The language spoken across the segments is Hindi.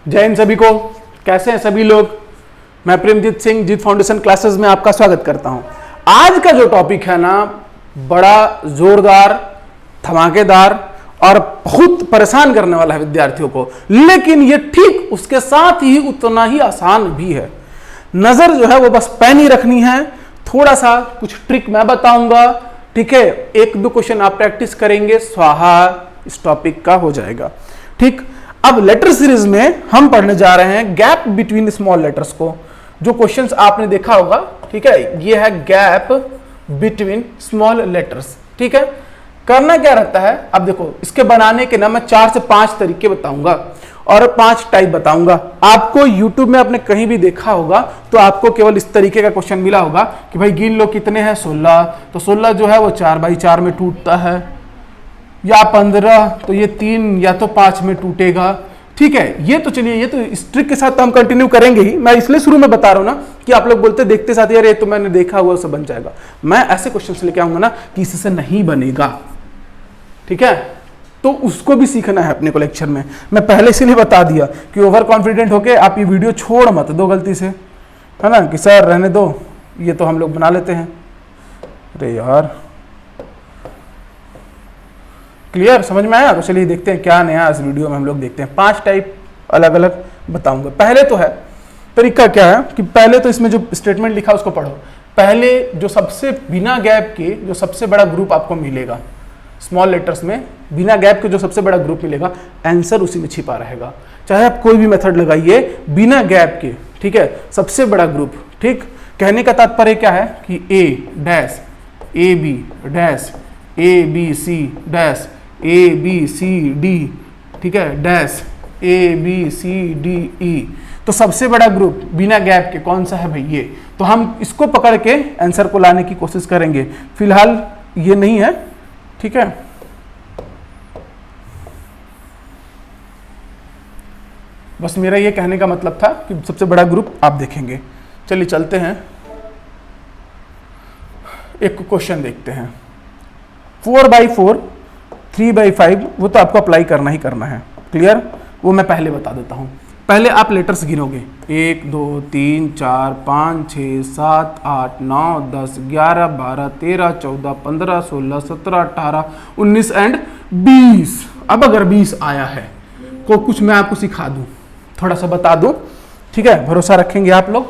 जय हिंद सभी को। कैसे हैं सभी लोग? मैं प्रेमजीत सिंह जीत फाउंडेशन क्लासेस में आपका स्वागत करता हूं। आज का जो टॉपिक है ना, बड़ा जोरदार, धमाकेदार और बहुत परेशान करने वाला है विद्यार्थियों को, लेकिन ये ठीक उसके साथ ही उतना ही आसान भी है। नजर जो है वो बस पैनी रखनी है, थोड़ा सा कुछ ट्रिक मैं बताऊंगा, ठीक है। एक दो क्वेश्चन आप प्रैक्टिस करेंगे, स्वाहा इस टॉपिक का हो जाएगा, ठीक। अब लेटर सीरीज में हम पढ़ने जा रहे हैं गैप बिटवीन स्मॉल लेटर्स को। जो क्वेश्चंस आपने देखा होगा, ठीक है, ये है गैप बिटवीन स्मॉल लेटर्स, ठीक है। करना क्या रहता है, अब देखो इसके बनाने के ना मैं 4 से 5 तरीके बताऊंगा और 5 टाइप बताऊंगा। आपको YouTube में आपने कहीं भी देखा होगा तो आपको केवल इस तरीके का क्वेश्चन मिला होगा कि भाई गिन लो कितने हैं, 16। तो 16 जो है वो 4/4 में टूटता है, या 15, तो ये 3 या तो 5 में टूटेगा, ठीक है। ये तो चलिए, ये तो इस ट्रिक के साथ तो हम कंटिन्यू करेंगे ही। मैं इसलिए शुरू में बता रहा हूं ना कि आप लोग बोलते देखते साथ यार ये तो मैंने देखा हुआ सब बन जाएगा। मैं ऐसे क्वेश्चन लेके आऊंगा ना कि इससे नहीं बनेगा, ठीक है। तो उसको भी सीखना है अपने को लेक्चर में। मैं पहले इसीलिए बता दिया कि ओवर कॉन्फिडेंट होके आप ये वीडियो छोड़ मत दो गलती से, है ना, कि सर रहने दो, ये तो हम लोग बना लेते हैं। अरे यार, क्लियर, समझ में आया? तो चलिए देखते हैं क्या नया इस वीडियो में हम लोग देखते हैं। 5 टाइप अलग अलग बताऊंगा। पहले तो है तरीका क्या है कि पहले तो इसमें जो स्टेटमेंट लिखा उसको पढ़ो। पहले जो सबसे बिना गैप के जो सबसे बड़ा ग्रुप आपको मिलेगा स्मॉल लेटर्स में, बिना गैप के जो सबसे बड़ा ग्रुप मिलेगा, आंसर उसी में छिपा रहेगा। चाहे आप कोई भी मेथड लगाइए, बिना गैप के, ठीक है, सबसे बड़ा ग्रुप, ठीक। कहने का तात्पर्य क्या है कि A dash, A B dash, A B C dash, A B C D, ठीक है, dash, A B C D E. तो सबसे बड़ा ग्रुप बिना गैप के कौन सा है भाई? ये। तो हम इसको पकड़ के आंसर को लाने की कोशिश करेंगे। फिलहाल ये नहीं है, ठीक है। बस मेरा ये कहने का मतलब था कि सबसे बड़ा ग्रुप आप देखेंगे। चलिए चलते हैं, एक क्वेश्चन देखते हैं। 4/4, 3/5, वो तो आपको अप्लाई करना ही करना है, क्लियर। वो मैं पहले बता देता हूं। पहले आप लेटर्स गिनोगे, 1 2 3 4 5 6 7 8 9 10 11 12 13 14 15 16 17 18 19 एंड 20। अब अगर 20 आया है तो कुछ मैं आपको सिखा दूं, थोड़ा सा बता दूं, ठीक है, भरोसा रखेंगे आप लोग।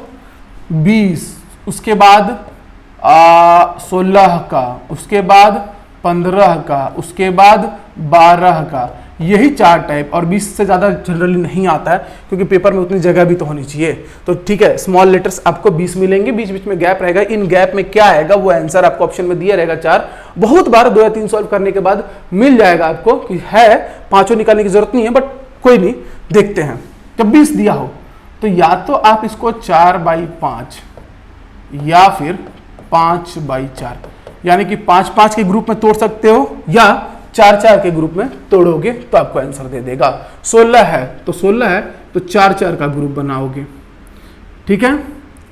20, उसके बाद 16 का, उसके बाद 15 का, उसके बाद 12 का, यही 4 टाइप। और 20 से ज़्यादा जनरली नहीं आता है क्योंकि पेपर में उतनी जगह भी तो होनी चाहिए। तो ठीक है, स्मॉल लेटर्स आपको 20 मिलेंगे, बीच बीच में गैप रहेगा। इन गैप में क्या आएगा वो आंसर आपको ऑप्शन में दिया रहेगा 4। बहुत बार 2 या 3 सॉल्व करने के बाद मिल जाएगा आपको कि है, 5 निकालने की जरूरत नहीं है, बट कोई नहीं, देखते हैं। जब 20 दिया हो तो या तो आप इसको 4/5 या फिर 5/4, यानी कि 5/5 के ग्रुप में तोड़ सकते हो या 4/4 के ग्रुप में तोड़ोगे तो आपको आंसर दे देगा। 16 है तो 16 है तो 4/4 का ग्रुप बनाओगे, ठीक है।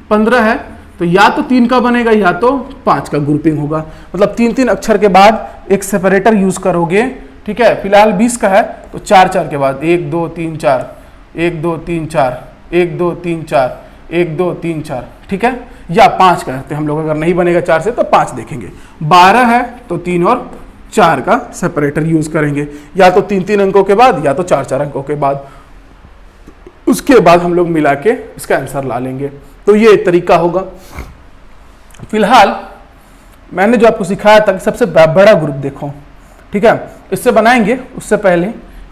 15 है तो या तो 3 का बनेगा या तो 5 का ग्रुपिंग होगा, मतलब 3-3 अक्षर के बाद एक सेपरेटर यूज करोगे, ठीक है। फिलहाल 20 का है तो 4/4 के बाद 1 2 3 4, 1 2 3 4, 1 2 3 4, 1 2 3 4, ठीक है। या 5 करते हैं हम लोग, अगर नहीं बनेगा 4 से तो 5 देखेंगे। 12 है तो 3 और 4 का सेपरेटर यूज करेंगे, या तो 3-3 अंकों के बाद या तो 4-4 अंकों के बाद। उसके बाद हम लोग मिला के इसका आंसर ला लेंगे। तो ये तरीका होगा। फिलहाल मैंने जो आपको सिखाया था कि सबसे बड़ा ग्रुप देखो, ठीक है, इससे बनाएंगे। उससे पहले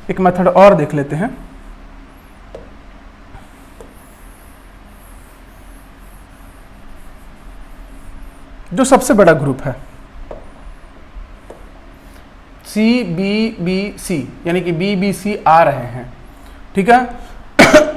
एक मेथड और देख लेते हैं। जो सबसे बड़ा ग्रुप है CBBC, यानी कि BBC आ रहे हैं, ठीक है।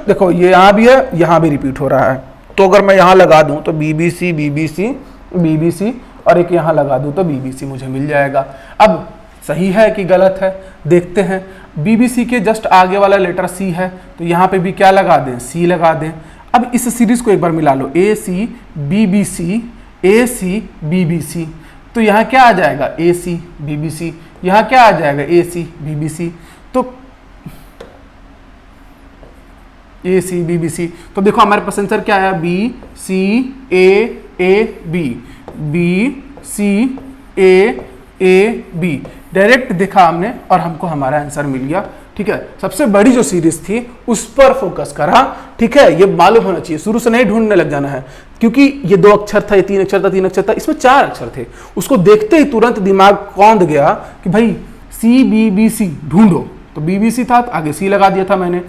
देखो ये यहां भी है, यहां भी रिपीट हो रहा है, तो अगर मैं यहां लगा दूं तो BBC BBC BBC और एक यहां लगा दूं तो BBC मुझे मिल जाएगा। अब सही है कि गलत है देखते हैं। BBC के जस्ट आगे वाला लेटर C है तो यहां पे भी क्या लगा दें, C लगा दें। अब इस सीरीज को एक बार मिला लो, AC BBC AC BBC, तो यहाँ क्या आ जाएगा AC BBC, यहाँ क्या आ जाएगा AC BBC। तो ए सी बी बी सी। तो देखो हमारे पास आंसर क्या है, B C A B, B C A B. Direct देखा हमने और हमको हमारा आंसर मिल गया। ठीक है, सबसे बड़ी जो सीरीज थी उस पर फोकस करा। ठीक है, ये मालूम होना चाहिए, शुरू से नहीं ढूंढने लग जाना है, क्योंकि ये 2 अक्षर था, ये 3 अक्षर था, 3 अक्षर था, इसमें 4 अक्षर थे। उसको देखते ही तुरंत दिमाग कौंध गया कि भाई सी बी बी सी ढूंढो, तो बी बी सी था तो आगे सी लगा दिया था मैंने।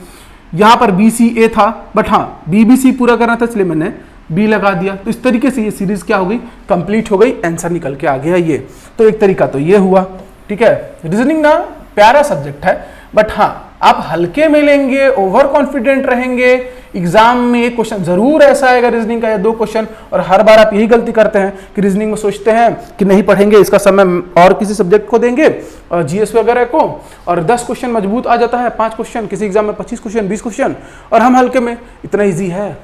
यहां पर बी सी ए था, बट हाँ बी बी सी पूरा करना था इसलिए मैंने बी लगा दिया। तो इस तरीके से ये सीरीज क्या हो गई, कंप्लीट हो गई, आंसर निकल के आ गया ये। तो एक तरीका तो ये हुआ। ठीक है, रीजनिंग ना प्यारा सब्जेक्ट है, बट हाँ आप हल्के में लेंगे, ओवर कॉन्फिडेंट रहेंगे, एग्जाम में एक क्वेश्चन जरूर ऐसा आएगा रीजनिंग का या 2 क्वेश्चन। और हर बार आप यही गलती करते हैं कि रीजनिंग में सोचते हैं कि नहीं पढ़ेंगे, इसका समय और किसी सब्जेक्ट को देंगे, जीएस वगैरह को, और 10 क्वेश्चन मजबूत आ जाता है, 5 क्वेश्चन, किसी एग्जाम में 25 क्वेश्चन, 20 क्वेश्चन, और हम हल्के में इतना ईजी है,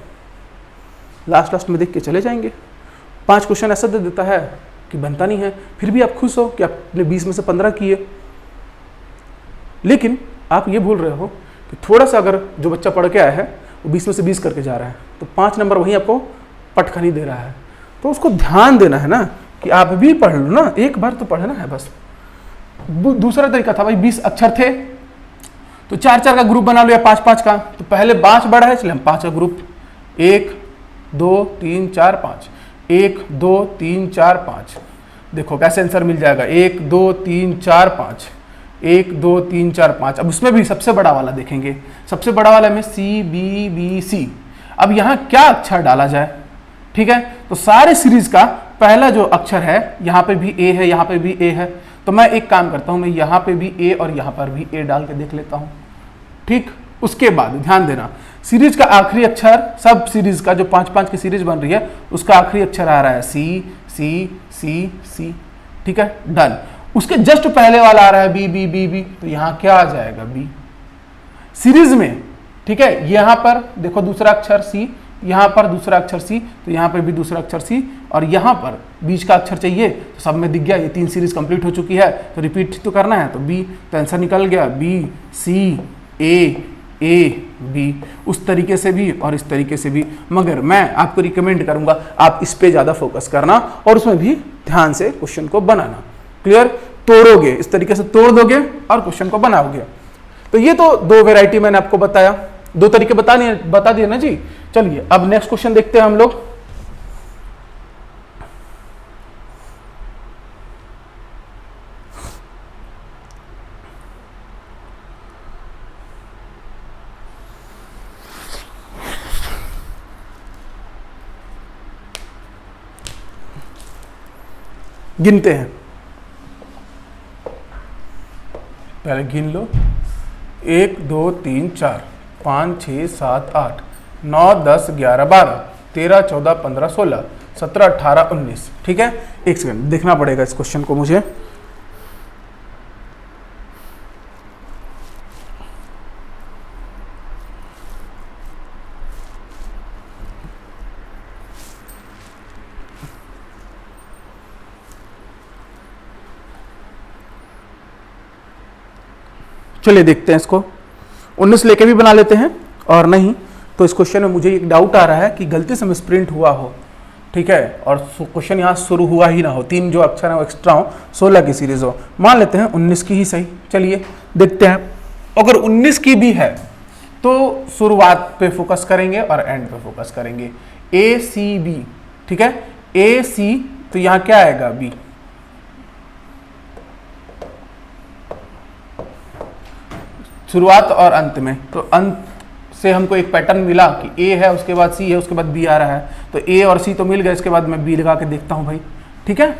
लास्ट में देख के चले जाएंगे। 5 क्वेश्चन ऐसा दे देता है कि बनता नहीं है, फिर भी आप खुश हो कि आपने 20 में से 15 किए। लेकिन आप ये भूल रहे हो कि थोड़ा सा अगर जो बच्चा पढ़ के आया है वो 20 में से 20 करके जा रहा है, तो 5 नंबर वहीं आपको पटखनी नहीं दे रहा है। तो उसको ध्यान देना है ना कि आप भी पढ़ लो ना, एक बार तो पढ़ना है बस। दूसरा तरीका था भाई 20 अक्षर थे तो 4-4 का ग्रुप बना लो या 5-5 का। तो पहले 5 बड़ा है इसलिए हम 5 का ग्रुप, 1 2 3 4 5, 1 2 3 4 5। देखो कैसे आंसर मिल जाएगा, 1 2 3 4 5, 1 2 3 4 5। अब उसमें भी सबसे बड़ा वाला देखेंगे, सबसे बड़ा वाला में सी बी बी सी। अब यहाँ क्या अक्षर डाला जाए, ठीक है, तो सारे सीरीज का पहला जो अक्षर है, यहाँ पे भी ए है, यहाँ पे भी ए है, तो मैं एक काम करता हूँ, मैं यहाँ पे भी ए और यहाँ पर भी ए डाल के देख लेता हूँ। ठीक, उसके बाद ध्यान देना सीरीज का आखिरी अक्षर, सब सीरीज का जो 5-5 की सीरीज बन रही है उसका आखिरी अक्षर आ रहा है सी सी सी सी। ठीक है, डन। उसके जस्ट पहले वाला आ रहा है बी बी बी बी, तो यहां क्या आ जाएगा, बी सीरीज में। ठीक है, यहां पर देखो दूसरा अक्षर सी, यहां पर दूसरा अक्षर सी, तो यहां पर भी दूसरा अक्षर सी, और यहां पर बीच का अक्षर चाहिए, तो सब में दिख गया, ये 3 सीरीज कंप्लीट हो चुकी है, तो रिपीट तो करना है, तो बी, तो आंसर निकल गया बी सी ए बी। उस तरीके से भी और इस तरीके से भी, मगर मैं आपको रिकमेंड करूंगा आप इस पे ज्यादा फोकस करना और उसमें भी ध्यान से क्वेश्चन को बनाना। क्लियर, तोड़ोगे, इस तरीके से तोड़ दोगे और क्वेश्चन को बनाओगे। तो ये तो 2 वैरायटी मैंने आपको बताया, 2 तरीके बता दिए ना जी। चलिए अब नेक्स्ट क्वेश्चन देखते हैं हम लोग। गिनते हैं, पहले गिन लो, 1 2 3 4 5 6 7 8 9 10 11 12 13 14 15 16 17 18 19। ठीक है, एक सेकंड देखना पड़ेगा इस क्वेश्चन को मुझे। चलिए देखते हैं इसको, 19 लेके भी बना लेते हैं, और नहीं तो इस क्वेश्चन में मुझे एक डाउट आ रहा है कि गलती से मिसप्रिंट हुआ हो। ठीक है, और क्वेश्चन यहाँ शुरू हुआ ही ना हो, 3 जो अक्षर है वो एक्स्ट्रा हो, 16 की सीरीज हो। मान लेते हैं 19 की ही सही। चलिए देखते हैं, अगर 19 की भी है तो शुरुआत पे फोकस करेंगे और एंड पे फोकस करेंगे। ए सी बी, ठीक है, ए सी, तो यहाँ क्या आएगा, बी। शुरुआत और अंत में, तो अंत से हमको एक पैटर्न मिला कि ए है, उसके बाद सी है, उसके बाद बी आ रहा है, तो ए और सी तो मिल गए, इसके बाद मैं बी लगा के देखता हूं भाई। ठीक है,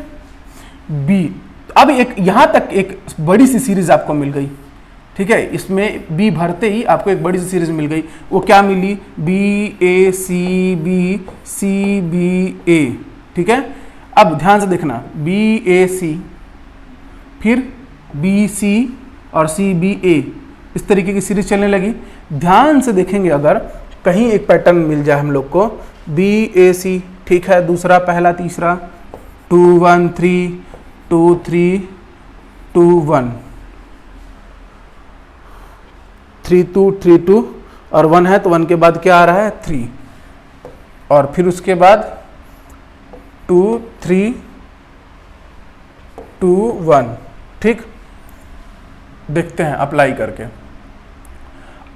बी। अब एक यहां तक एक बड़ी सी सीरीज आपको मिल गई। ठीक है, इसमें बी भरते ही आपको एक बड़ी सी सीरीज मिल गई। वो क्या मिली, बी ए सी बी ए। ठीक है, अब ध्यान से देखना, बी ए सी, फिर बी सी और सी बी ए, इस तरीके की सीरीज चलने लगी। ध्यान से देखेंगे, अगर कहीं एक पैटर्न मिल जाए हम लोग को, बी ए सी, ठीक है, दूसरा पहला तीसरा 2 1 3 2 3 2 1 3 2 3 2 और 1 है तो 1 के बाद क्या आ रहा है 3, और फिर उसके बाद 2 3 2 1। ठीक, देखते हैं अप्लाई करके।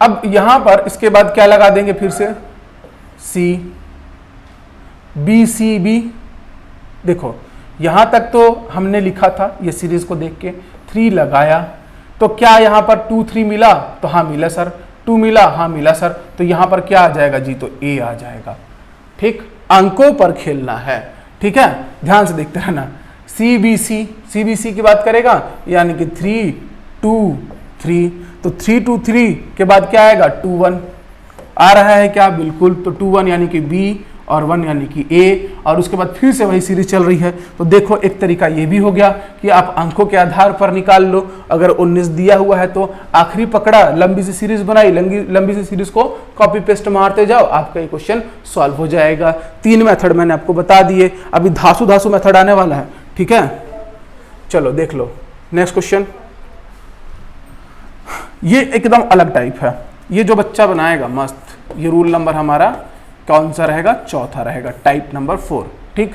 अब यहां पर इसके बाद क्या लगा देंगे, फिर से सी बी सी बी। देखो यहां तक तो हमने लिखा था, ये सीरीज को देख के 3 लगाया तो क्या यहां पर 2 3 मिला, तो हाँ मिला सर। 2 मिला, हाँ मिला सर। तो यहां पर क्या आ जाएगा जी, तो ए आ जाएगा। ठीक, अंकों पर खेलना है। ठीक है, ध्यान से देखते रहना। सीबीसी की बात करेगा, यानी कि 3 2 3, तो 3 2 3 के बाद क्या आएगा 2 1 आ रहा है क्या, बिल्कुल। तो 2 1 यानी कि बी और 1 यानी कि ए, और उसके बाद फिर से वही सीरीज चल रही है। तो देखो एक तरीका ये भी हो गया कि आप अंकों के आधार पर निकाल लो। अगर 19 दिया हुआ है तो आखिरी पकड़ा, लंबी सी सीरीज बनाई, लंबी सी सीरीज को कॉपी पेस्ट मारते जाओ, आपका ये क्वेश्चन सॉल्व हो जाएगा। 3 मेथड मैंने आपको बता दिए, अभी धासु मेथड आने वाला है। ठीक है, चलो देख लो नेक्स्ट क्वेश्चन। ये एकदम अलग टाइप है। ये जो बच्चा बनाएगा मस्त, ये रूल नंबर हमारा कौन सा रहेगा, चौथा रहेगा, टाइप नंबर 4। ठीक,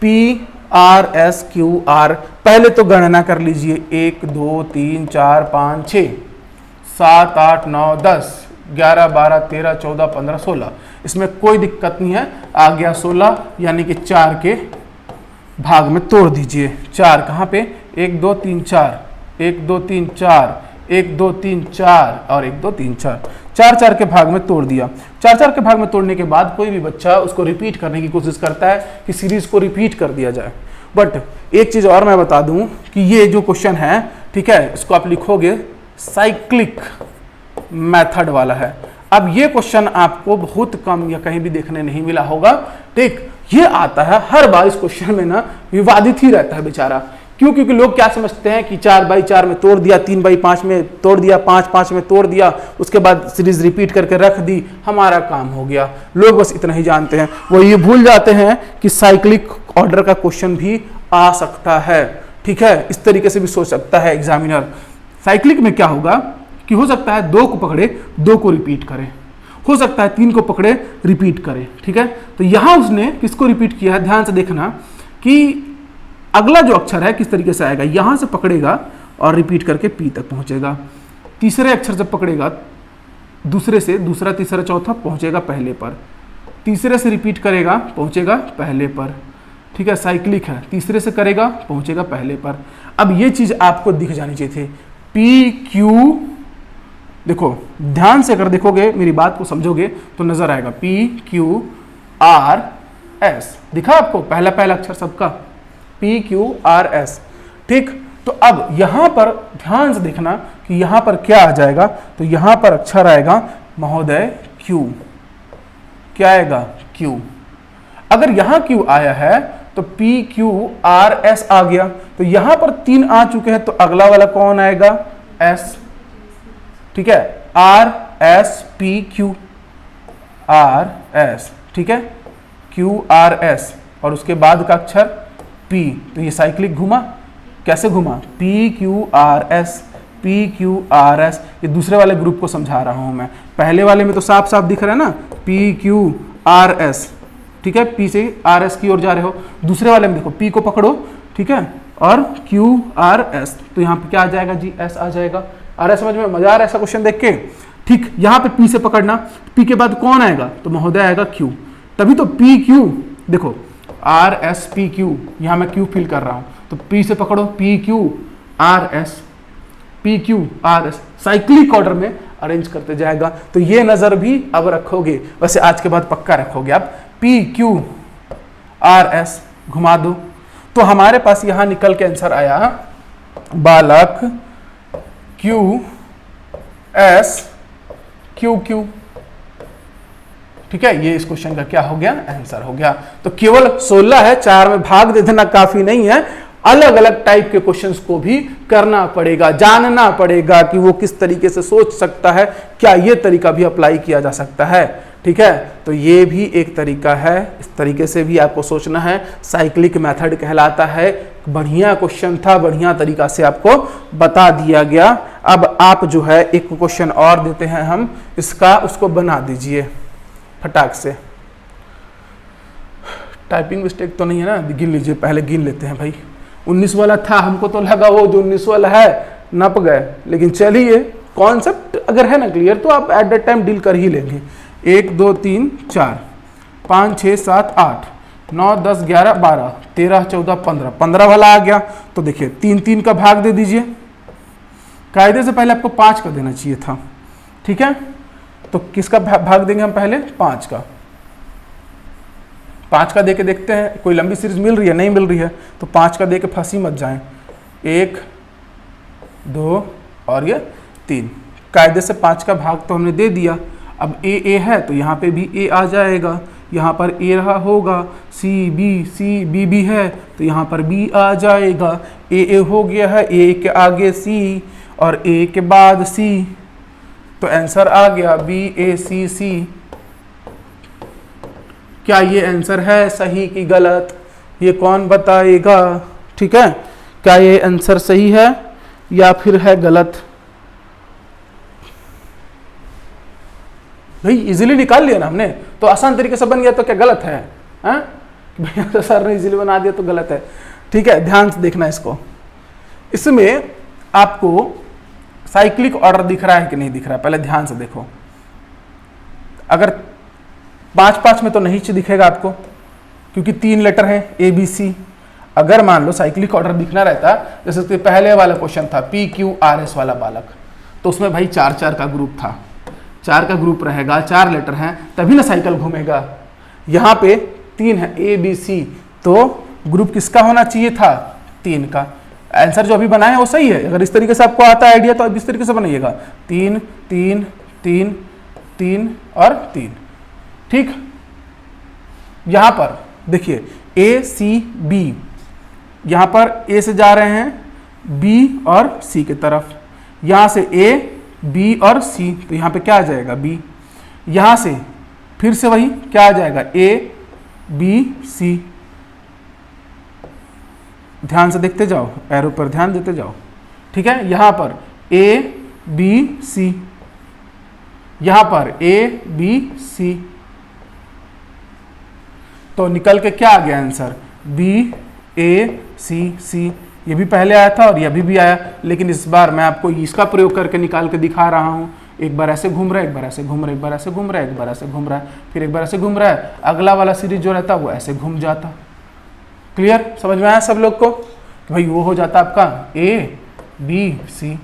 P R S Q R, पहले तो गणना कर लीजिए, 1 2 3 4 5 6 7 8 9 10 11 12 13 14 15 16, इसमें कोई दिक्कत नहीं है, आ गया 16, यानी कि 4 के भाग में तोड़ दीजिए। 4 कहाँ पे, 1 2 3 4, 1 2 3 4, 1 2 3 4 और 1 2 3 4, 4 के भाग में तोड़ दिया। 4 के भाग में तोड़ने के बाद कोई भी बच्चा उसको रिपीट करने की कोशिश करता है कि सीरीज को रिपीट कर दिया जाए। बट एक चीज और मैं बता दूं कि ये जो क्वेश्चन है, ठीक है, इसको आप लिखोगे साइक्लिक मेथड वाला है। अब ये क्वेश्चन आपको बहुत कम या कहीं भी देखने नहीं मिला होगा। ठीक, ये आता है हर बार, इस क्वेश्चन में ना विवादित ही रहता है बेचारा। क्यों? क्योंकि लोग क्या समझते हैं कि 4/4 में तोड़ दिया, 3/5 में तोड़ दिया, 5/5 में तोड़ दिया, उसके बाद सीरीज रिपीट करके रख दी, हमारा काम हो गया। लोग बस इतना ही जानते हैं, वो ये भूल जाते हैं कि साइक्लिक ऑर्डर का क्वेश्चन भी आ सकता है। ठीक है, इस तरीके से भी सोच सकता है एग्जामिनर। साइक्लिक में क्या होगा कि हो सकता है 2 को पकड़े, 2 को रिपीट करे, हो सकता है 3 को पकड़े, रिपीट करे। ठीक है, तो यहां उसने किसको रिपीट किया है, ध्यान से देखना कि अगला जो अक्षर है किस तरीके से आएगा। यहां से पकड़ेगा और रिपीट करके पी तक पहुंचेगा। तीसरे अक्षर से पकड़ेगा, दूसरे से दूसरा तीसरा चौथा पहुंचेगा पहले पर, तीसरे से रिपीट करेगा पहुंचेगा पहले पर। ठीक है, साइक्लिक है, तीसरे से करेगा पहुंचेगा पहले पर। अब ये चीज आपको दिख जानी चाहिए थी, पी क्यू। देखो ध्यान से अगर देखोगे, मेरी बात को समझोगे तो नजर आएगा, पी क्यू आर एस दिखा आपको, पहला अक्षर सबका पी क्यू आर एस। ठीक, तो अब यहां पर ध्यान से देखना कि यहां पर क्या आ जाएगा, तो यहां पर अक्षर आएगा महोदय क्यू। क्या आएगा, क्यू। अगर यहां क्यू आया है तो पी क्यू आर एस आ गया, तो यहां पर 3 आ चुके हैं, तो अगला वाला कौन आएगा, एस। ठीक है, R S P Q R S. ठीक है, क्यू आर एस और उसके बाद का अक्षर पी। तो ये साइक्लिक घुमा, कैसे घुमा, P Q R S, P Q R S. ये दूसरे वाले ग्रुप को समझा रहा हूं मैं, पहले वाले में तो साफ साफ दिख रहा है ना, पी क्यू आर एस। ठीक है, पी से आर एस की ओर जा रहे हो। दूसरे वाले में देखो, पी को पकड़ो, ठीक है, और क्यू आर एस, तो यहाँ पे क्या आ जाएगा जी, एस आ जाएगा। आ रहा है समझ में, मजा आ रहा है ऐसा क्वेश्चन देख के। ठीक, यहाँ पे पी से पकड़ना, पी के बाद कौन आएगा, तो महोदय आएगा क्यू, तभी तो पी क्यू। देखो आर एस पी क्यू, यहां मैं क्यू फिल कर रहा हूं, तो पी से पकड़ो, P Q R S, P Q R S, cyclic order में अरेंज करते जाएगा। तो ये नजर भी अब रखोगे, वैसे आज के बाद पक्का रखोगे आप, पी क्यू आर एस घुमा दो, तो हमारे पास यहां निकल के आंसर आया बालक क्यू एस क्यू क्यू। ठीक है, ये इस क्वेश्चन का क्या हो गया, आंसर हो गया। तो केवल 16 है, 4 में भाग दे देना काफी नहीं है, अलग अलग टाइप के क्वेश्चंस को भी करना पड़ेगा, जानना पड़ेगा कि वो किस तरीके से सोच सकता है, क्या ये तरीका भी अप्लाई किया जा सकता है। ठीक है, तो ये भी एक तरीका है, इस तरीके से भी आपको सोचना है। साइक्लिक मेथड कहलाता है। बढ़िया क्वेश्चन था, बढ़िया तरीका से आपको बता दिया गया। अब आप जो है एक क्वेश्चन और देते हैं हम इसका, उसको बना दीजिए फटाक से। टाइपिंग मिस्टेक तो नहीं है ना, गिन लीजिए, पहले गिन लेते हैं भाई। 19 वाला था, हमको तो लगा वो जो 19 वाला है नप गए, लेकिन चलिए कॉन्सेप्ट अगर है ना क्लियर तो आप एट दैट टाइम डील कर ही लेंगे। 1 2 3 4 5 6 7 8 9 10 11 12 13 14 15, 15 वाला आ गया। तो देखिए 3 3 का भाग दे दीजिए। कायदे से पहले आपको 5 का देना चाहिए था, ठीक है। तो किसका भाग देंगे हम पहले? 5 का। 5 का दे के देखते हैं कोई लंबी सीरीज मिल रही है, नहीं मिल रही है तो 5 का दे के फंसी मत जाएं। 1 2 और ये 3, कायदे से 5 का भाग तो हमने दे दिया। अब ए है तो यहाँ पे भी ए आ जाएगा, यहाँ पर ए रहा होगा। सी बी भी है तो यहाँ पर बी आ जाएगा। ए हो गया है, ए के आगे सी और ए के बाद सी, तो आंसर आ गया BACC। क्या ये आंसर है सही कि गलत, ये कौन बताएगा? ठीक है, क्या ये आंसर सही है या फिर है गलत? भाई इजीली निकाल लिया ना हमने, तो आसान तरीके से बन गया, तो क्या गलत है? भैया तो सर ने इजीली बना दिया तो गलत है। ठीक है, ध्यान से देखना इसको। इसमें आपको साइक्लिक ऑर्डर दिख रहा है कि नहीं दिख रहा है, पहले ध्यान से देखो। अगर 5-5 में तो नहीं दिखेगा आपको, क्योंकि 3 लेटर है ABC। अगर मान लो साइक्लिक ऑर्डर दिखना रहता, जैसे कि पहले वाला क्वेश्चन था PQRS वाला बालक, तो उसमें भाई 4-4 का ग्रुप था, 4 का ग्रुप रहेगा, 4 लेटर हैं, तभी ना साइकिल घूमेगा। यहाँ पे 3 है ABC, तो ग्रुप किसका होना चाहिए था? 3 का। आंसर जो अभी बनाया है वो सही है। अगर इस तरीके से आपको आता है आइडिया तो अब इस तरीके से बनाइएगा, 3 3 3 3 और 3। ठीक, यहां पर देखिए ACB, यहां पर A से जा रहे हैं B और C की तरफ, यहां से A B और C, तो यहां पे क्या आ जाएगा? B। यहां से फिर से वही क्या आ जाएगा? A B C। ध्यान से देखते जाओ, एरो पर ध्यान देते जाओ। ठीक है, यहां पर A B C, यहां पर A B C, तो निकल के क्या आ गया आंसर? BACC। ये भी पहले आया था और ये अभी भी आया, लेकिन इस बार मैं आपको इसका प्रयोग करके निकाल के दिखा रहा हूं। एक बार ऐसे घूम रहा है, एक बार ऐसे घूम रहा है, एक बार ऐसे घूम रहा है, एक बार ऐसे घूम रहा है, फिर एक बार ऐसे घूम रहा है, अगला वाला सीरीज जो रहता वो ऐसे घूम जाता। क्लियर? समझ में आया सब लोग को? भाई वो हो जाता आपका ABC।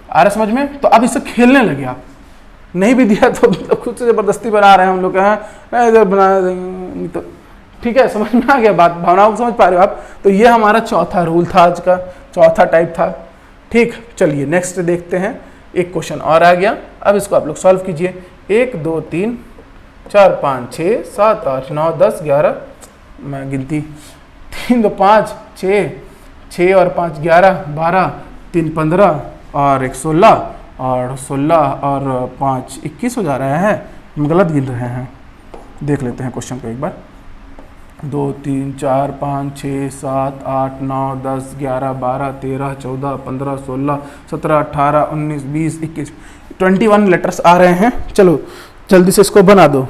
आ रहा समझ में? तो अब इससे खेलने लगे आप, नहीं भी दिया तो खुद से जबरदस्ती बना रहे हैं हम लोग, इधर बना देंगे तो। ठीक है, समझ में आ गया बात, भावनाओं को समझ पा रहे हो आप? तो ये हमारा चौथा रूल था, आज का चौथा टाइप था। ठीक, चलिए नेक्स्ट देखते हैं। एक क्वेश्चन और आ गया, अब इसको आप लोग सॉल्व कीजिए। 1 2 3 4 5 6 7 8 9 10 11, मैं गिनती 3 2 5 6 और 5 11 12 3 15 और 1 16 और 16 और 5 21 हो जा रहा है। हम गलत गिन रहे हैं, देख लेते हैं क्वेश्चन को एक बार। 2 3 4 5 6 7 8 9 10 11 12 13 14 15 16 17 18 19 20 21 21 लेटर्स आ रहे हैं। चलो जल्दी से इसको बना दो।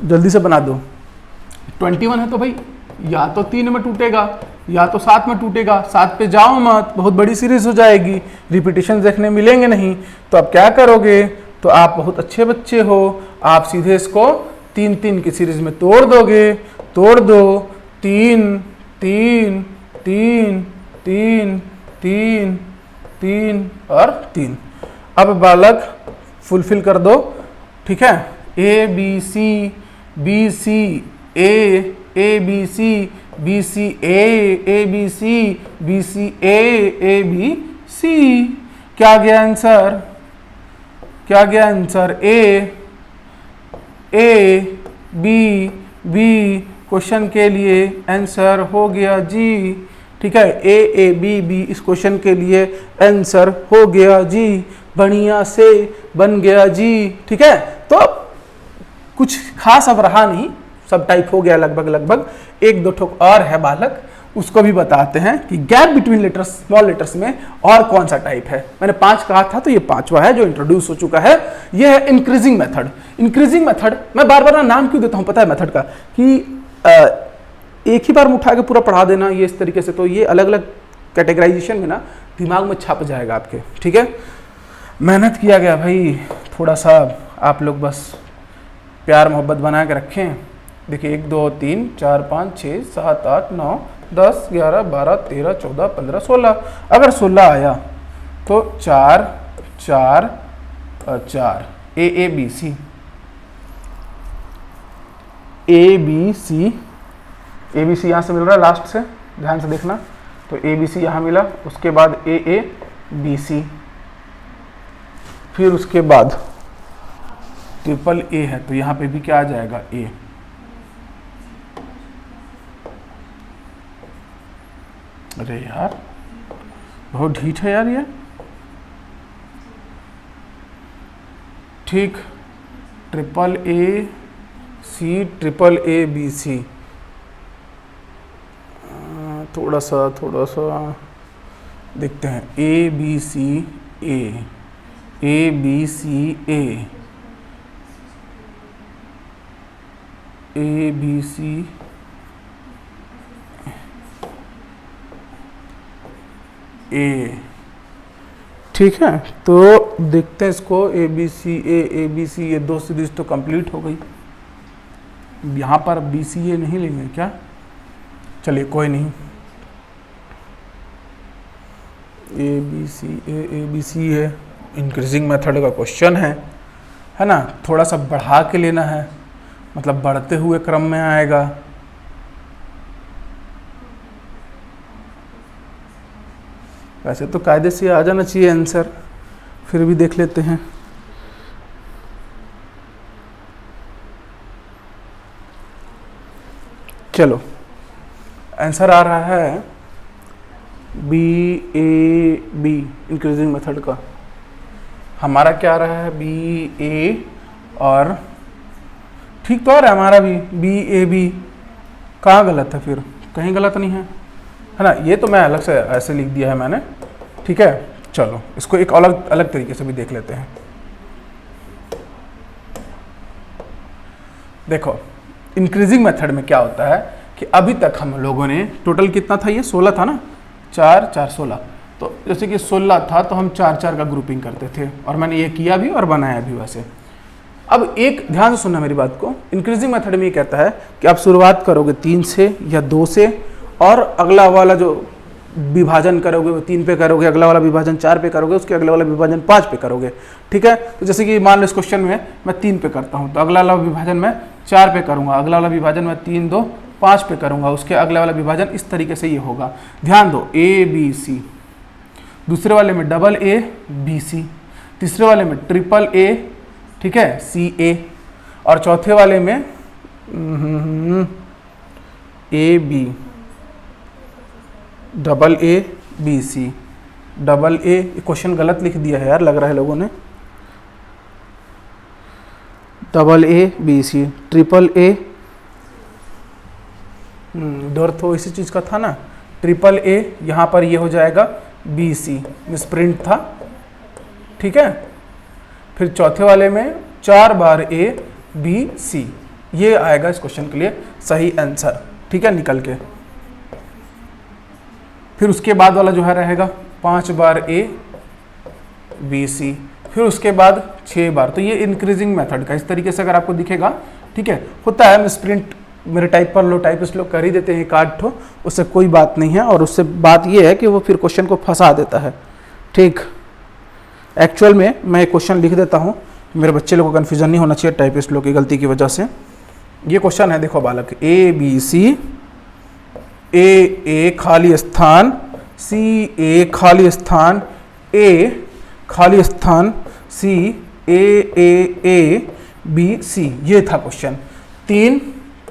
जल्दी से बना दो। 21 है तो भाई या तो 3 में टूटेगा या तो 7 में टूटेगा। 7 पे जाओ मत, बहुत बड़ी सीरीज हो जाएगी, रिपीटिशन देखने मिलेंगे नहीं। तो आप क्या करोगे? तो आप बहुत अच्छे बच्चे हो, आप सीधे इसको 3-3 की सीरीज में तोड़ दोगे। तोड़ दो, 3 3 3 3 3 3 और 3। अब बालक फुलफिल कर दो। ठीक है, ABC BC ABC BCA ABC BCA ABC। क्या गया आंसर? क्या गया आंसर? A B क्वेश्चन के लिए आंसर हो गया जी। ठीक है, ए बी बी इस क्वेश्चन के लिए आंसर हो गया जी, बढ़िया से बन गया जी। ठीक है, तो कुछ खास अब रहा नहीं, सब टाइप हो गया लगभग लगभग। एक दो ठोक और है बालक, उसको भी बताते हैं कि gap between letters, small letters में और कौन सा टाइप है। मैंने 5 कहा था, तो ये 5वां है जो इंट्रोड्यूस हो चुका है। ये है इंक्रीजिंग मेथड। इंक्रीजिंग मेथड, मैं बार बार नाम क्यों देता हूं पता है मेथड का, कि एक ही बार में उठा के पूरा पढ़ा देना ये इस तरीके से, तो ये अलग अलग कैटेगराइजेशन में ना दिमाग में छप जाएगा आपके। ठीक है, मेहनत किया गया भाई, थोड़ा सा आप लोग बस प्यार मोहब्बत बना के रखें। देखिए 1 2 3 4 5 6 7 8 9 10 11 12 13 14 15 16, अगर 16 आया तो 4 4 4 ए बी सी, ए बी सी यहाँ से मिल रहा है लास्ट से, ध्यान से देखना। तो ए बी सी यहाँ मिला, उसके बाद ए बी सी, फिर उसके बाद ट्रिपल ए है, तो यहाँ पे भी क्या आ जाएगा ए। अरे यार बहुत ढीठ है यार ये। ठीक, triple A C, triple A B C, थोड़ा सा देखते हैं। A B C A B C A B C A. ठीक है, तो देखते हैं इसको, ए बी सी ये 2 सीरीज तो कंप्लीट हो गई। यहाँ पर बी सी ए नहीं लेंगे क्या? चलिए कोई नहीं, ए बी सी है, इंक्रीजिंग मेथड का क्वेश्चन है ना, थोड़ा सा बढ़ा के लेना है, मतलब बढ़ते हुए क्रम में आएगा। वैसे तो कायदे से आ जाना चाहिए आंसर, फिर भी देख लेते हैं। चलो आंसर आ रहा है B A B, increasing method का। हमारा क्या आ रहा है? बी ए, और ठीक तो आ रहा है हमारा भी बी ए बी। कहाँ गलत है फिर? कहीं गलत नहीं है ना। ये तो मैं अलग से ऐसे लिख दिया है मैंने। ठीक है, चलो इसको एक अलग तरीके से भी देख लेते हैं। देखो इंक्रीजिंग मेथड में क्या होता है कि अभी तक हम लोगों ने टोटल कितना था, ये 16 था ना, 4 4 16। तो जैसे कि 16 था तो हम 4 4 का ग्रुपिंग करते थे, और मैंने ये किया भी और बनाया भी वैसे। अब एक ध्यान से सुनना मेरी बात को, इंक्रीजिंग मेथड में ये कहता है कि आप शुरुआत करोगे 3 से या 2 से, और अगला वाला जो विभाजन करोगे वो 3 पे करोगे, अगला वाला विभाजन 4 पे करोगे, उसके अगला वाला विभाजन 5 पे करोगे। ठीक है, तो जैसे कि मान लो इस क्वेश्चन में मैं 3 पे करता हूँ, तो अगला वाला विभाजन मैं 4 पे करूँगा, अगला वाला विभाजन मैं 3 2 5 पे करूँगा, उसके अगला वाला विभाजन इस तरीके से ये होगा। ध्यान दो, ए बी सी, दूसरे वाले में डबल ए बी सी, तीसरे वाले में ट्रिपल ए, ठीक है, सी ए, और चौथे वाले में A B, double A B C, double A. Question गलत लिख दिया है यार, लग रहा है लोगों ने। Double A B C, triple A, डर तो इसी चीज़ का था ना, ट्रिपल ए, यहाँ पर ये हो जाएगा बी सी, मिसप्रिंट था। ठीक है, फिर चौथे वाले में 4 बार ए बी सी, ये आएगा इस क्वेश्चन के लिए सही आंसर। ठीक है, निकल के। फिर उसके बाद वाला जो है रहेगा 5 बार ए बी सी, फिर उसके बाद 6 बार। तो ये इंक्रीजिंग मेथड का इस तरीके से अगर आपको दिखेगा, ठीक है, होता है मिसप्रिंट, मेरे टाइप पर लो, टाइपिस्ट लोग कर ही देते हैं कार्ड ठो, उससे कोई बात नहीं है। और उससे बात ये है कि वो फिर क्वेश्चन को फंसा देता है। ठीक, एक्चुअल में मैं क्वेश्चन लिख देता हूँ, मेरे बच्चे लोग को कन्फ्यूजन नहीं होना चाहिए टाइपिस्ट लोग की गलती की वजह से। ये क्वेश्चन है, देखो बालक, ए बी सी, ए खाली स्थान, सी ए खाली स्थान, ए खाली स्थान, सी ए बी सी, ये था क्वेश्चन। 3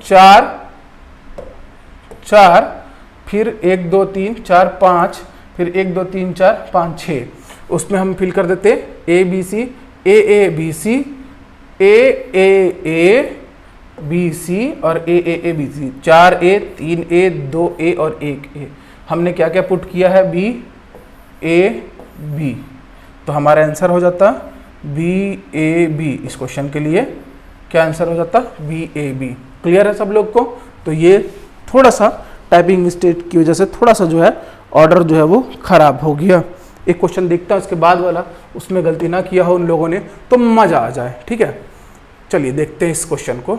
4 4, फिर 1 2 3 4 5, फिर 1 2 3 4 5 6, उसमें हम फिल कर देते A B C, A B C, A B C और ए बी सी, 4 ए 3 ए 2 ए और 1 ए। हमने क्या क्या पुट किया है, बी ए बी, तो हमारा आंसर हो जाता बी ए बी। इस क्वेश्चन के लिए क्या आंसर हो जाता, बी ए बी। क्लियर है सब लोग को? तो ये थोड़ा सा टाइपिंग मिस्टेक की वजह से थोड़ा सा जो है ऑर्डर जो है वो खराब हो गया। एक क्वेश्चन देखता है उसके बाद वाला, उसमें गलती ना किया हो उन लोगों ने तो मजा आ जाए। ठीक है, चलिए देखते हैं इस क्वेश्चन को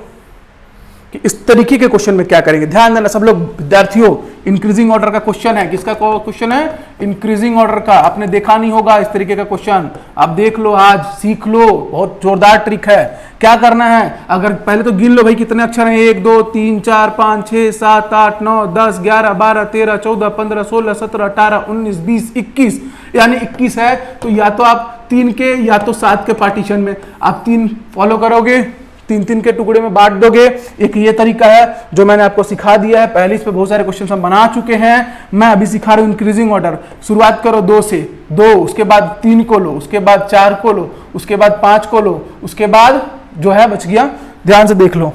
कि इस तरीके के क्वेश्चन में क्या करेंगे। ध्यान देना सब लोग विद्यार्थियों, इंक्रीजिंग ऑर्डर का क्वेश्चन है। किसका क्वेश्चन है? इंक्रीजिंग ऑर्डर का। आपने देखा नहीं होगा इस तरीके का क्वेश्चन, आप देख लो, आज सीख लो, बहुत जोरदार ट्रिक है। क्या करना है, अगर पहले तो गिन लो भाई कितने अक्षर हैं, 1 2 3 4 5 6 7 8 9 10 11 12 13 14 15 16 17 18 19 20 21, यानी 21 है। तो या तो आप 3 के या तो 7 के पार्टीशन में आप 3 फॉलो करोगे, 3 के टुकड़े में बांट दोगे। एक ये तरीका है जो मैंने आपको सिखा दिया है, पहले इस पे बहुत सारे क्वेश्चन हम बना चुके हैं। मैं अभी सिखा रहा हूं इंक्रीजिंग ऑर्डर। शुरुआत करो 2 से, 2 उसके बाद 3 को लो, उसके बाद 4 को लो, उसके बाद 5 को लो, उसके बाद जो है बच गया, ध्यान से देख लो,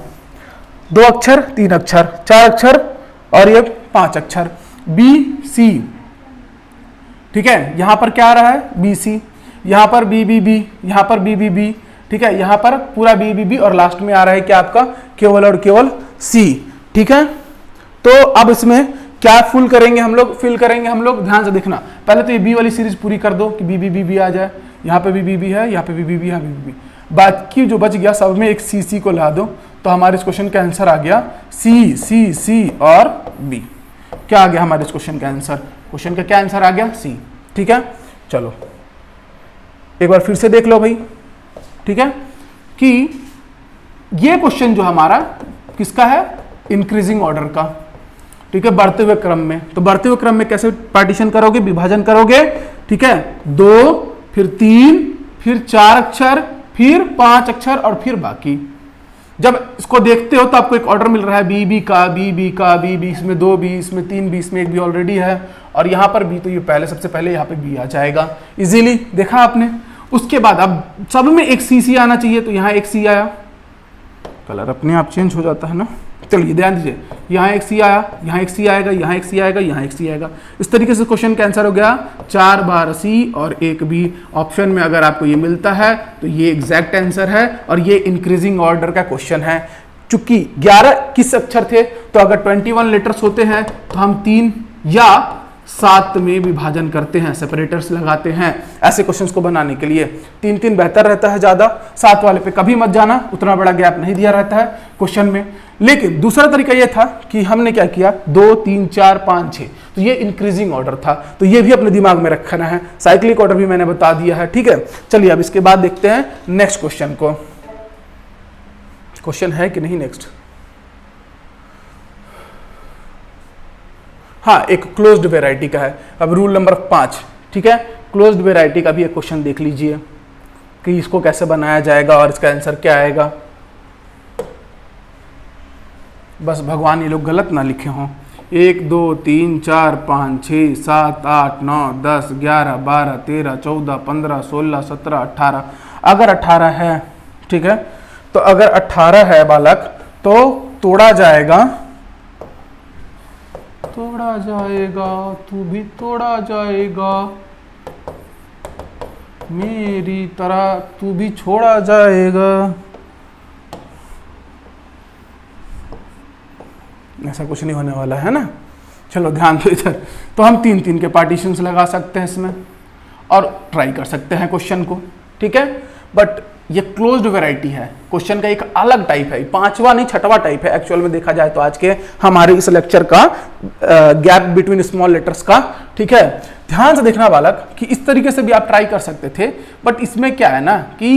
2 अक्षर 3 अक्षर 4 अक्षर और ये 5 अक्षर, बी सी। ठीक है, यहां पर क्या आ रहा है, बी सी, यहां पर बी बी बी, यहां पर बी बी बी। ठीक है, यहां पर पूरा बी बी बी और लास्ट में आ रहा है क्या आपका, केवल और केवल सी। ठीक है, तो अब इसमें क्या फिल करेंगे हम लोग, ध्यान से देखना। पहले तो ये बी वाली सीरीज पूरी कर दो कि बी बी बी बी आ जाए, यहाँ पे बी बी है, यहाँ पे बी बी बी, यहाँ बी बी बी। बाकी जो बच गया सब में एक सी सी को ला दो, तो हमारे इस क्वेश्चन का आंसर आ गया सी सी सी और बी। क्या आ गया हमारे इस क्वेश्चन का आंसर, क्वेश्चन का क्या आंसर आ गया, सी। ठीक है, चलो एक बार फिर से देख लो भाई। ठीक है, कि ये क्वेश्चन जो हमारा किसका है, इंक्रीजिंग ऑर्डर का। ठीक है, बढ़ते हुए क्रम में। तो बढ़ते हुए क्रम में कैसे पार्टीशन करोगे, विभाजन करोगे। ठीक है, 2 फिर 3 फिर 4 अक्षर फिर 5 अक्षर और फिर बाकी। जब इसको देखते हो तो आपको एक ऑर्डर मिल रहा है बी बी का, बी बी का, बी बी, इसमें 2 बी, इसमें 3 बी, इसमें 1 बी ऑलरेडी है, और यहाँ पर बी, तो ये पहले सबसे पहले यहाँ पे बी आ जाएगा। इजीली देखा आपने। उसके बाद अब सब में एक सी सी आना चाहिए, तो यहाँ एक सी आया, कलर अपने आप चेंज हो जाता है ना। चलिए ध्यान दीजिए, यहाँ एक सी आया, यहाँ एक सी आएगा, यहाँ एक सी आएगा, यहाँ एक सी आएगा। इस तरीके से क्वेश्चन का आंसर हो गया 4 बार सी और 1 बी। ऑप्शन में अगर आपको ये मिलता है तो ये एग्जैक्ट आंसर है, और ये इंक्रीजिंग ऑर्डर का क्वेश्चन है। चूंकि 11 किस अक्षर थे, तो अगर 21 लेटर्स होते हैं तो हम 3 या 7 में विभाजन करते हैं, सेपरेटर्स लगाते हैं ऐसे क्वेश्चंस को बनाने के लिए। 3 बेहतर रहता है ज्यादा, 7 वाले पे कभी मत जाना, उतना बड़ा गैप नहीं दिया रहता है क्वेश्चन में। लेकिन दूसरा तरीका यह था कि हमने क्या किया, 2 3 4 5 6, तो ये इंक्रीजिंग ऑर्डर था, तो ये भी अपने दिमाग में रखना है। साइक्लिक ऑर्डर भी मैंने बता दिया है। ठीक है, चलिए अब इसके बाद देखते हैं नेक्स्ट क्वेश्चन को। क्वेश्चन है कि नहीं नेक्स्ट? हाँ, एक क्लोज्ड वेराइटी का है। अब रूल नंबर 5। ठीक है, क्लोज्ड वेराइटी का भी एक क्वेश्चन देख लीजिए कि इसको कैसे बनाया जाएगा और इसका आंसर क्या आएगा। बस भगवान ये लोग गलत ना लिखे हों। 1 2 3 4 5 6 7 8 9 10 11 12 13 14 15 16 17 18। अगर 18 है, ठीक है, तो अगर 18 है बालक, तो तोड़ा जाएगा, तू भी तोड़ा जाएगा, मेरी तरह तू भी छोड़ा जाएगा। ऐसा कुछ नहीं होने वाला है ना। चलो ध्यान दो इधर। तो हम 3 के पार्टीशंस लगा सकते हैं इसमें और ट्राई कर सकते हैं क्वेश्चन को। ठीक है, बट ये क्लोज्ड वैरायटी है, क्वेश्चन का एक अलग टाइप है, 5वां नहीं 6वां टाइप है एक्चुअल में देखा जाए तो आज के हमारे इस लेक्चर का गैप बिटवीन स्मॉल लेटर्स का। ठीक है, ध्यान से देखना बालक कि इस तरीके से भी आप ट्राई कर सकते थे, बट इसमें क्या है ना कि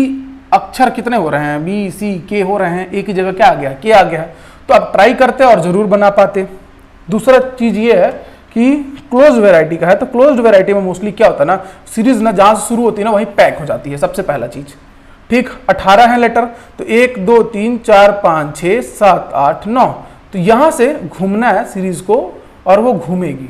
अक्षर कितने हो रहे हैं, बी सी के हो रहे हैं, एक ही जगह क्या आ गया, के आ गया, तो आप ट्राई करते और जरूर बना पाते। दूसरा चीज ये है कि क्लोज वैरायटी का है, तो क्लोज्ड वैरायटी में मोस्टली क्या होता है ना, सीरीज ना जहां से शुरू होती है ना वहीं पैक हो जाती है, सबसे पहला चीज। ठीक, 18 है लेटर, तो 1 2 3 4 5 6 7 8 9, तो यहां से घूमना है सीरीज को और वो घूमेगी,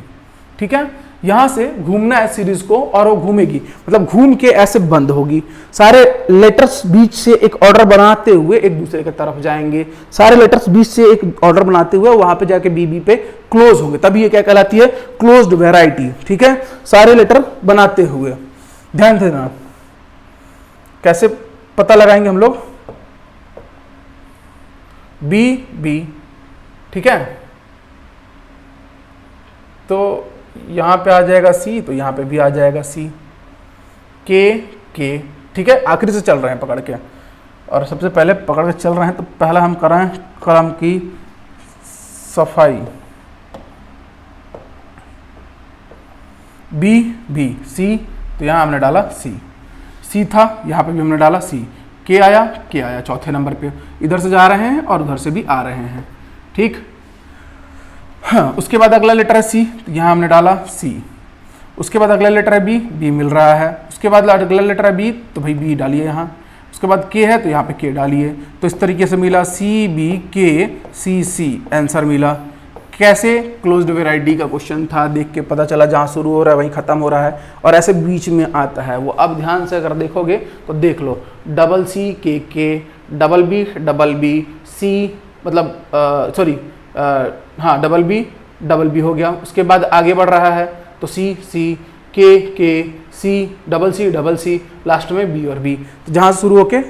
ठीक है। यहां से घूमना है सीरीज को और वो घूमेगी, मतलब घूम के ऐसे बंद होगी। सारे लेटर्स बीच से एक ऑर्डर बनाते हुए एक दूसरे की तरफ जाएंगे, सारे लेटर्स बीच से एक ऑर्डर बनाते हुए वहां पे जाके बी पे क्लोज होंगे, तभी ये क्या कहलाती है, क्लोज्ड वैरायटी, ठीक है। सारे लेटर बनाते हुए, ध्यान देना कैसे पता लगाएंगे हम लोग, बी, ठीक है। तो यहां पे आ जाएगा सी, तो यहां पे भी आ जाएगा सी, के, ठीक है। आखिरी से चल रहे हैं पकड़ के, और सबसे पहले पकड़ के चल रहे हैं, तो पहला हम कर रहे हैं कलम की सफाई। बी, सी, तो यहां हमने डाला सी था, यहां पे भी हमने डाला सी, के आया चौथे नंबर पे, इधर से जा रहे हैं और उधर से भी आ रहे हैं, ठीक। हाँ, उसके बाद अगला लेटर है सी, तो यहाँ हमने डाला सी। उसके बाद अगला लेटर है बी मिल रहा है। उसके बाद अगला लेटर है बी, तो भाई बी डालिए यहाँ। उसके बाद के है, तो यहाँ पे के डालिए। तो इस तरीके से मिला सी बी के सी, आंसर मिला। कैसे, क्लोज्ड वैरायटी का क्वेश्चन था, देख के पता चला जहाँ शुरू हो रहा है वहीं खत्म हो रहा है, और ऐसे बीच में आता है वो। अब ध्यान से अगर देखोगे तो देख लो, डबल सी के, डबल बी सी, मतलब सॉरी हाँ डबल बी हो गया। उसके बाद आगे बढ़ रहा है तो सी के सी, डबल सी, लास्ट में बी और बी, तो जहाँ शुरू होके,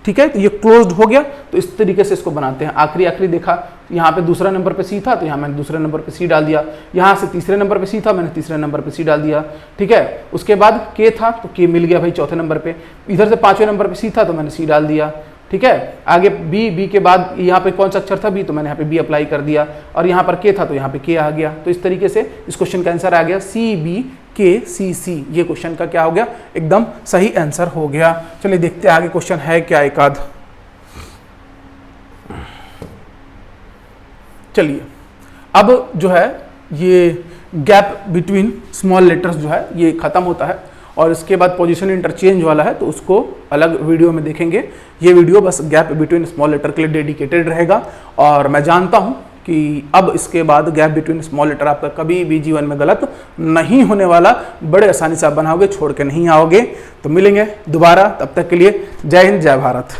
ठीक है। तो ये क्लोज्ड हो गया। तो इस तरीके से इसको बनाते हैं। आखिरी देखा, यहाँ पे दूसरा नंबर पे सी था, तो यहाँ मैंने दूसरे नंबर पे सी डाल दिया। यहाँ से तीसरे नंबर पे सी था, मैंने तीसरे नंबर पे सी डाल दिया, ठीक है। उसके बाद के था, तो के मिल गया भाई चौथे नंबर पे। इधर से पांचवें नंबर पे सी था, तो मैंने सी डाल दिया, ठीक है। आगे बी के बाद यहाँ पे कौन सा अक्षर था बी, तो मैंने यहाँ पे बी अप्लाई कर दिया, और यहाँ पर के था तो यहाँ पे के आ गया। तो इस तरीके से इस क्वेश्चन का आंसर आ गया सी बी के सी। ये क्वेश्चन का क्या हो गया, एकदम सही आंसर हो गया। चलिए देखते हैं आगे क्वेश्चन है क्या एक आध। चलिए अब जो है ये गैप बिटवीन स्मॉल लेटर्स जो है ये खत्म होता है, और इसके बाद पोजीशन इंटरचेंज वाला है, तो उसको अलग वीडियो में देखेंगे। ये वीडियो बस गैप बिटवीन स्मॉल लेटर के लिए डेडिकेटेड रहेगा, और मैं जानता हूं कि अब इसके बाद गैप बिटवीन स्मॉल लेटर आपका कभी भी जीवन में गलत नहीं होने वाला। बड़े आसानी से आप बनाओगे, छोड़ के नहीं आओगे। तो मिलेंगे दोबारा, तब तक के लिए जय हिंद, जय भारत।